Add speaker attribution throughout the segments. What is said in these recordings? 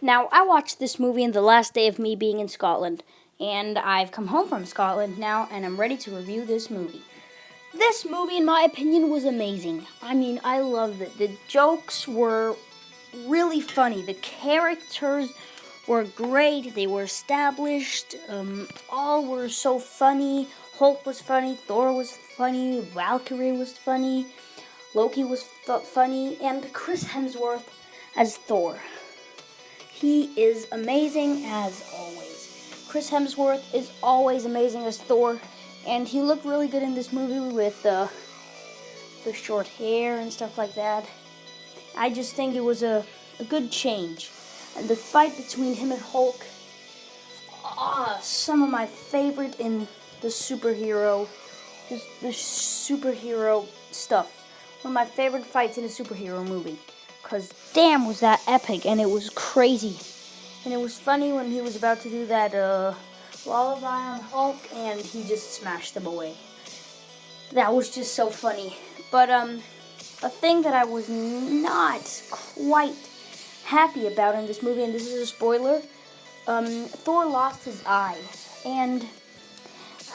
Speaker 1: Now, I watched this movie on the last day of me being in Scotland, and I've come home from Scotland now, and I'm ready to review this movie. This movie, in my opinion, was amazing. I mean, I loved it. The jokes were really funny. The characters were great. They were established. All were so funny. Hulk was funny. Thor was funny. Valkyrie was funny. Loki was funny. And Chris Hemsworth as Thor. He is amazing as always. Chris Hemsworth is always amazing as Thor, and he looked really good in this movie with the short hair and stuff like that. I just think it was a good change. And the fight between him and Hulk, some of my favorite in the superhero stuff. One of my favorite fights in a superhero movie. Because damn was that epic, and it was crazy. And it was funny when he was about to do that lullaby on Hulk, and he just smashed them away. That was just so funny. But a thing that I was not quite happy about in this movie, and this is a spoiler, Thor lost his eye. And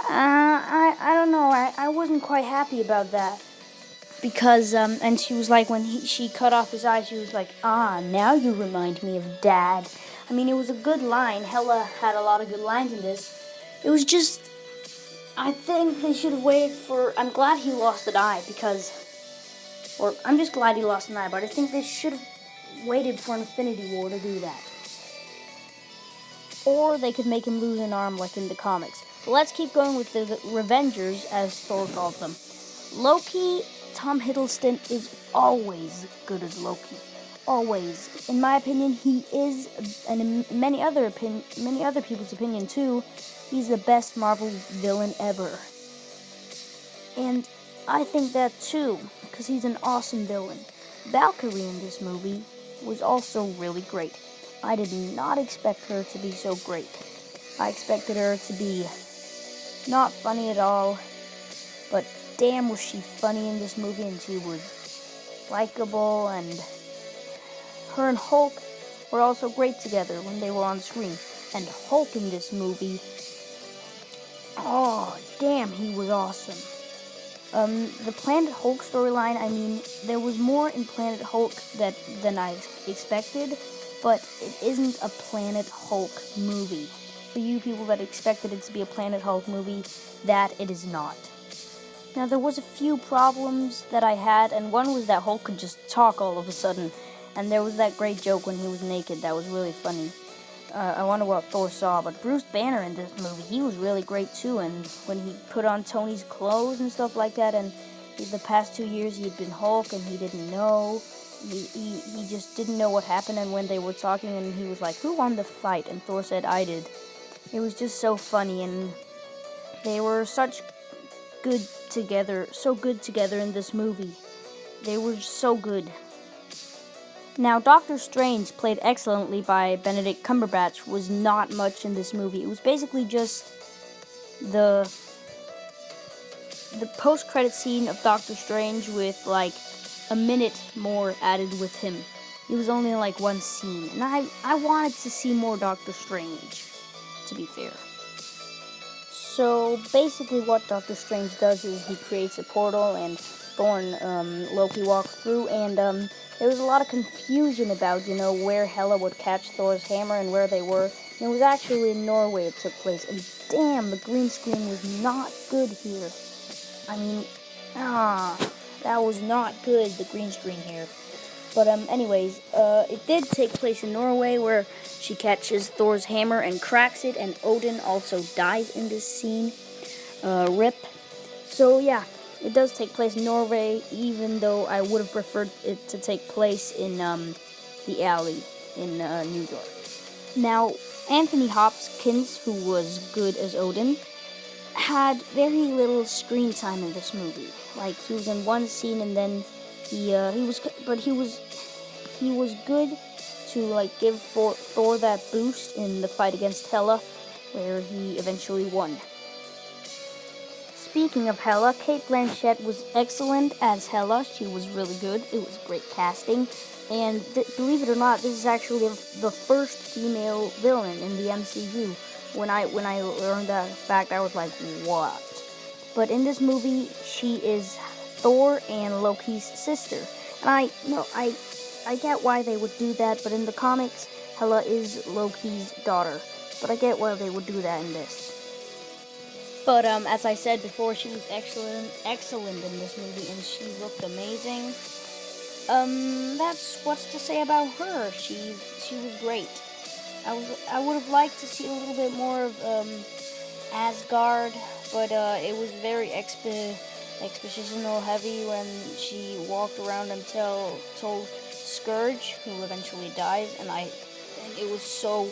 Speaker 1: I don't know, I wasn't quite happy about that. Because, and she was like, when she cut off his eye, she was like, now you remind me of Dad. I mean, it was a good line. Hela had a lot of good lines in this. It was just, I think they should have waited for, I'm glad he lost an eye I'm just glad he lost an eye, but I think they should have waited for Infinity War to do that. Or they could make him lose an arm like in the comics. But let's keep going with the Revengers, as Thor called them. Loki, Tom Hiddleston is always good as Loki. Always. In my opinion, he is, and in many other people's opinion too, he's the best Marvel villain ever. And I think that too, because he's an awesome villain. Valkyrie in this movie was also really great. I did not expect her to be so great. I expected her to be not funny at all, but damn was she funny in this movie, and she was likable, and her and Hulk were also great together when they were on screen. And Hulk in this movie, oh damn, he was awesome. The Planet Hulk storyline, I mean, there was more in Planet Hulk than I expected, but it isn't a Planet Hulk movie. For you people that expected it to be a Planet Hulk movie, that it is not. Now, there was a few problems that I had, and one was that Hulk could just talk all of a sudden, and there was that great joke when he was naked. That was really funny. I wonder what Thor saw, but Bruce Banner in this movie, he was really great too, and when he put on Tony's clothes and stuff like that, and the past 2 years he'd been Hulk, and he didn't know. He just didn't know what happened, and when they were talking, and he was like, who won the fight? And Thor said, I did. It was just so funny, and they were so good together in this movie. They were so good. Now, Doctor Strange, played excellently by Benedict Cumberbatch, was not much in this movie. It was basically just the post-credit scene of Doctor Strange with like a minute more added with him. It was only like one scene, and I wanted to see more Doctor Strange, to be fair. So basically what Doctor Strange does is he creates a portal, and Thor and Loki walk through, and there was a lot of confusion about, where Hela would catch Thor's hammer and where they were. And it was actually in Norway it took place, and damn, the green screen was not good here. I mean, that was not good, the green screen here. But anyways, it did take place in Norway, where she catches Thor's hammer and cracks it, and Odin also dies in this scene. RIP. So yeah, it does take place in Norway, even though I would have preferred it to take place in the alley in New York. Now, Anthony Hopkins, who was good as Odin, had very little screen time in this movie. Like, he was in one scene, and then he was good to like give Thor that boost in the fight against Hela, where he eventually won. Speaking of Hela, Cate Blanchett was excellent as Hela. She was really good. It was great casting. And believe it or not, this is actually the first female villain in the MCU. When I learned that fact, I was like, what? But in this movie, she is Thor and Loki's sister. And I get why they would do that, but in the comics, Hela is Loki's daughter. But I get why they would do that in this. But as I said before, she was excellent in this movie, and she looked amazing. That's what's to say about her. She was great. I would have liked to see a little bit more of Asgard, but it was very expositional heavy when she walked around and told Scourge, who eventually dies, and it was so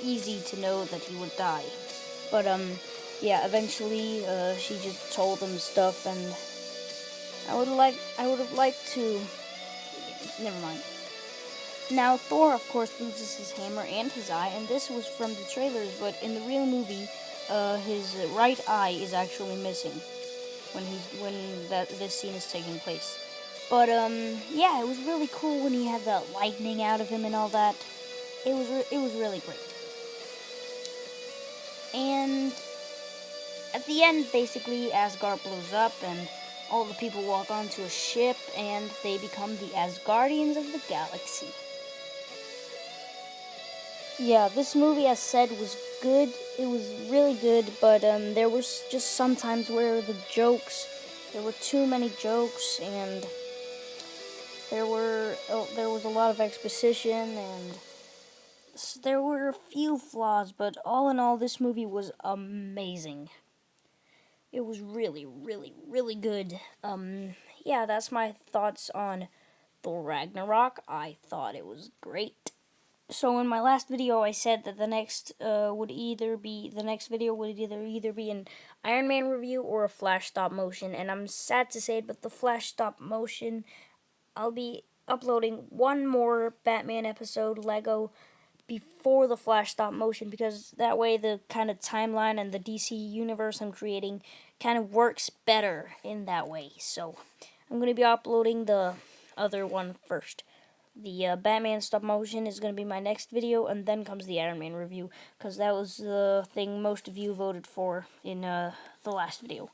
Speaker 1: easy to know that he would die. But yeah, eventually she just told him stuff, and I would have liked to. Never mind. Now Thor, of course, loses his hammer and his eye, and this was from the trailers. But in the real movie, his right eye is actually missing when this scene is taking place. But yeah, it was really cool when he had that lightning out of him and all that. It was really great. And at the end, basically, Asgard blows up, and all the people walk onto a ship, and they become the Asgardians of the galaxy. Yeah, this movie, as said, was good. It was really good, but there was just some times where there were too many jokes, and there was a lot of exposition, and there were a few flaws, but all in all, this movie was amazing. It was really, really, really good. Yeah, that's my thoughts on Thor Ragnarok. I thought it was great. So in my last video, I said that the next video would either be an Iron Man review or a Flash stop motion. And I'm sad to say it, but the Flash stop motion, I'll be uploading one more Batman episode Lego before the Flash stop motion, because that way the kind of timeline and the DC universe I'm creating kind of works better in that way. So I'm going to be uploading the other one first. The Batman stop motion is going to be my next video, and then comes the Iron Man review, because that was the thing most of you voted for in the last video.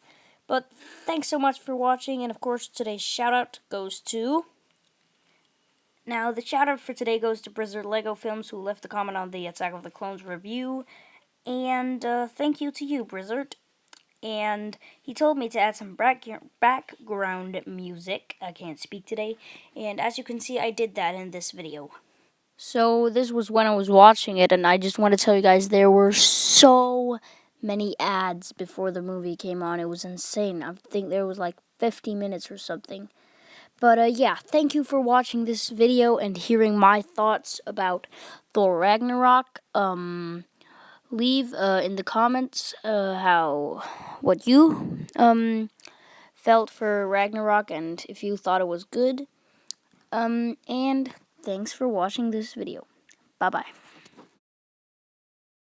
Speaker 1: But thanks so much for watching, and of course today's shout out goes to... Now, the shout out for today goes to Blizzard Lego Films, who left a comment on the Attack of the Clones review, and thank you to you, Blizzard. And he told me to add some background music. I can't speak today. And as you can see, I did that in this video. So this was when I was watching it, and I just want to tell you guys, there were so many ads before the movie came on. It was insane. I think there was like 50 minutes or something. But yeah, thank you for watching this video and hearing my thoughts about Thor Ragnarok. Leave in the comments what you felt for Ragnarok, and if you thought it was good. And thanks for watching this video. Bye bye.